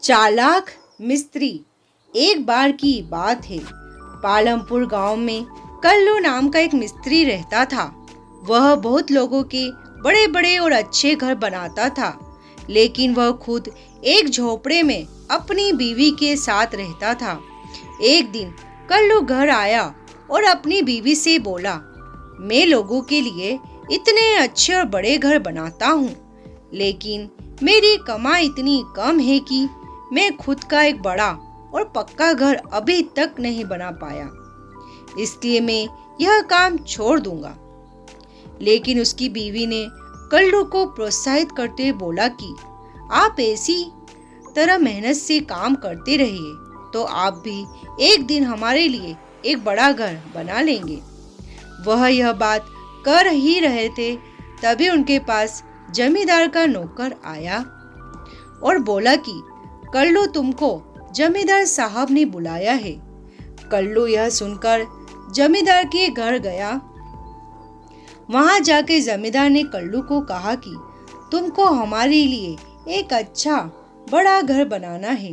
चालाक मिस्त्री। एक बार की बात है, पालमपुर गांव में कल्लू नाम का एक मिस्त्री रहता था। वह बहुत लोगों के बड़े बड़े और अच्छे घर बनाता था, लेकिन वह खुद एक झोपड़े में अपनी बीवी के साथ रहता था। एक दिन कल्लू घर आया और अपनी बीवी से बोला, मैं लोगों के लिए इतने अच्छे और बड़े घर बनाता हूँ, लेकिन मेरी कमाई इतनी कम है कि मैं खुद का एक बड़ा और पक्का घर अभी तक नहीं बना पाया, इसलिए मैं यह काम छोड़ दूंगा। लेकिन उसकी बीवी ने कल्लू को प्रोत्साहित करते हुए बोला कि आप ऐसी तरह मेहनत से काम करते रहिए तो आप भी एक दिन हमारे लिए एक बड़ा घर बना लेंगे। वह यह बात कर ही रहे थे, तभी उनके पास जमींदार का नौकर आया और बोला कि कल्लू तुमको जमींदार साहब ने बुलाया है। कल्लू यह सुनकर जमींदार के घर गया। वहां जाके जमींदार ने कल्लू को कहा कि तुमको हमारे लिए एक अच्छा बड़ा घर बनाना है।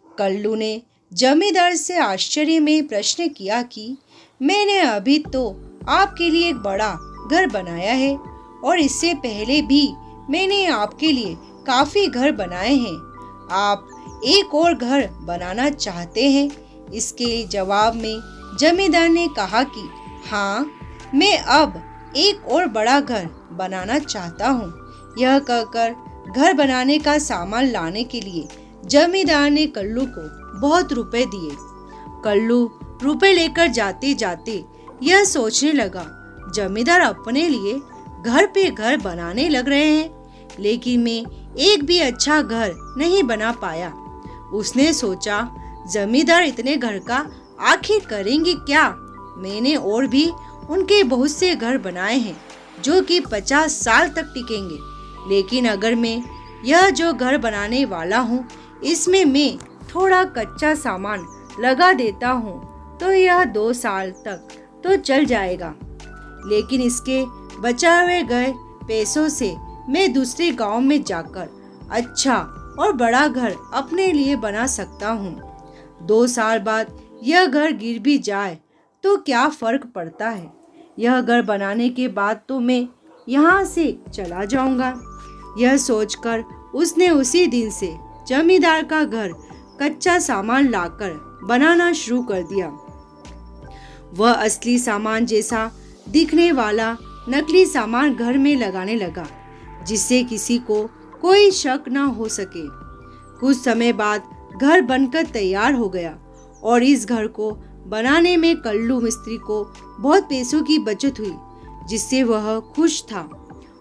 कल्लू ने जमींदार से आश्चर्य में प्रश्न किया कि मैंने अभी तो आपके लिए एक बड़ा घर बनाया है और इससे पहले भी मैंने आपके लिए काफी घर बनाए हैं। आप एक और घर बनाना चाहते हैं? इसके जवाब में जमींदार ने कहा कि हाँ, मैं अब एक और बड़ा घर बनाना चाहता हूँ। यह कहकर घर बनाने का सामान लाने के लिए जमींदार ने कल्लू को बहुत रुपए दिए। कल्लू रुपए लेकर जाते जाते यह सोचने लगा, जमींदार अपने लिए घर पे घर बनाने लग रहे हैं, लेकिन मैं एक भी अच्छा घर नहीं बना पाया। उसने सोचा, जमींदार इतने घर का आखिर करेंगे क्या? मैंने और भी उनके बहुत से घर बनाए हैं जो कि 50 साल तक टिकेंगे, लेकिन अगर मैं यह जो घर बनाने वाला हूँ इसमें मैं थोड़ा कच्चा सामान लगा देता हूँ तो यह 2 साल तक तो चल जाएगा, लेकिन इसके बचाए गए पैसों से मैं दूसरे गांव में जाकर अच्छा और बड़ा घर अपने लिए बना सकता हूँ। 2 साल बाद यह घर गिर भी जाए तो क्या फर्क पड़ता है? यह घर बनाने के बाद तो मैं यहाँ से चला जाऊंगा। यह सोचकर उसने उसी दिन से जमींदार का घर कच्चा सामान लाकर बनाना शुरू कर दिया। वह असली सामान जैसा दिखने वाला नकली सामान घर में लगाने लगा, जिससे किसी को कोई शक न हो सके। कुछ समय बाद घर बनकर तैयार हो गया और इस घर को बनाने में कल्लू मिस्त्री को बहुत पैसों की बचत हुई, जिससे वह खुश था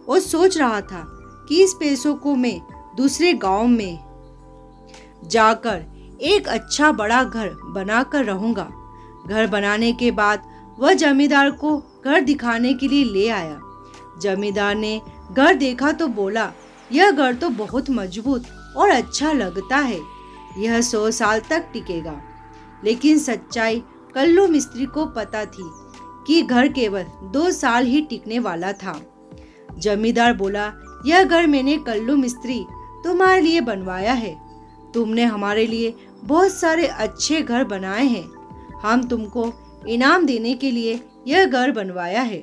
और सोच रहा था कि इस पैसों को मैं दूसरे गांव में जाकर एक अच्छा बड़ा घर बनाकर रहूंगा। घर बनाने के बाद वह जमींदार को घर दिखाने के लिए ले आया। जमींदार ने घर देखा तो बोला, यह घर तो बहुत मजबूत और अच्छा लगता है, यह 100 साल तक टिकेगा। लेकिन सच्चाई कल्लू मिस्त्री को पता थी कि घर केवल 2 साल ही टिकने वाला था। जमींदार बोला, यह घर मैंने कल्लू मिस्त्री तुम्हारे लिए बनवाया है। तुमने हमारे लिए बहुत सारे अच्छे घर बनाए हैं। हम तुमको इनाम देने के लिए यह घर बनवाया है।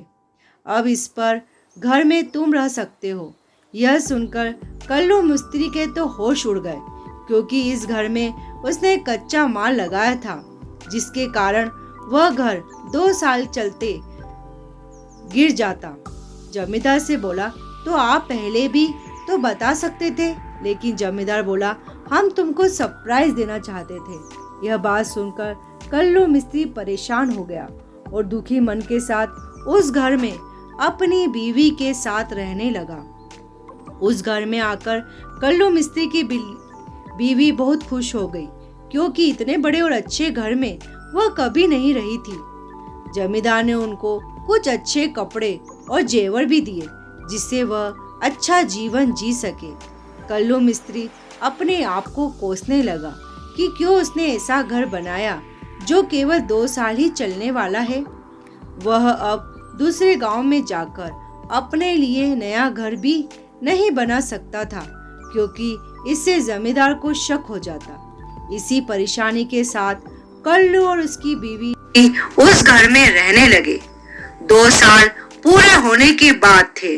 अब इस पर घर में तुम रह सकते हो। यह सुनकर कल्लू मिस्त्री के तो होश उड़ गए, क्योंकि इस घर में उसने कच्चा माल लगाया था, जिसके कारण वह घर 2 साल चलते गिर जाता। जमींदार से बोला, तो आप पहले भी तो बता सकते थे। लेकिन जमींदार बोला, हम तुमको सरप्राइज देना चाहते थे। यह बात सुनकर कल्लू मिस्त्री परेशान हो गया और दुखी मन के साथ उस घर में अपनी बीवी के साथ रहने लगा। उस घर में आकर कल्लू मिस्त्री की बीवी बहुत खुश हो गई, क्योंकि इतने बड़े और अच्छे घर में वह कभी नहीं रही थी। जमींदार ने उनको कुछ अच्छे कपड़े और जेवर भी दिए, जिससे वह अच्छा जीवन जी सके। कल्लू मिस्त्री अपने आप को कोसने लगा कि क्यों उसने ऐसा घर बनाया जो केवल 2 साल ही चलने वाला है। वह अब दूसरे गांव में जाकर अपने लिए नया घर भी नहीं बना सकता था, क्योंकि इससे जमींदार को शक हो जाता। इसी परेशानी के साथ कल्लू और उसकी बीवी उस घर में रहने लगे। 2 साल पूरे होने के बाद थे।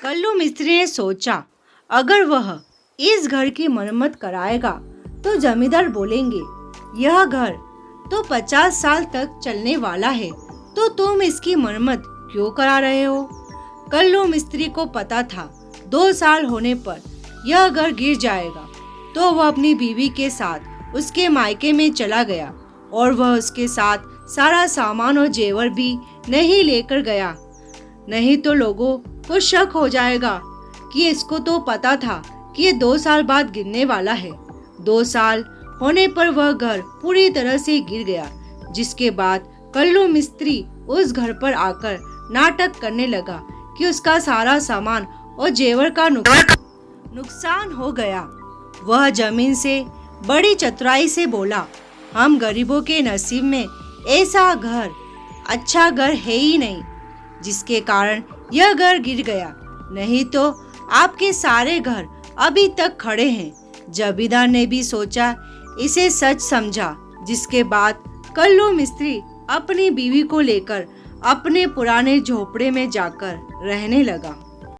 कल्लू मिस्त्री ने सोचा, अगर वह इस घर की मरम्मत कराएगा तो जमींदार बोलेंगे, यह घर तो 50 साल तक चलने वाला है, तो तुम इसकी मरम्मत क्यों करा रहे हो। कल्लू मिस्त्री को पता था 2 साल होने पर यह घर गिर जाएगा, तो वह अपनी बीवी के साथ उसके मायके में चला गया और वह उसके साथ सारा सामान और जेवर भी नहीं लेकर गया, नहीं तो लोगों को शक हो जाएगा कि इसको तो पता था कि ये 2 साल बाद गिरने वाला है। 2 साल होने पर वह घर पूरी तरह से गिर गया, जिसके बाद कल्लू मिस्त्री उस घर पर आकर नाटक करने लगा कि उसका सारा सामान और जेवर का नुकसान हो गया। वह जमीन से बड़ी चतुराई से बोला, हम गरीबों के नसीब में ऐसा घर, अच्छा घर है ही नहीं, जिसके कारण यह घर गिर गया, नहीं तो आपके सारे घर अभी तक खड़े हैं। जमींदार ने भी सोचा, इसे सच समझा, जिसके बाद कल्लू मिस्त्री अपनी बीवी को लेकर अपने पुराने झोपड़े में जाकर रहने लगा।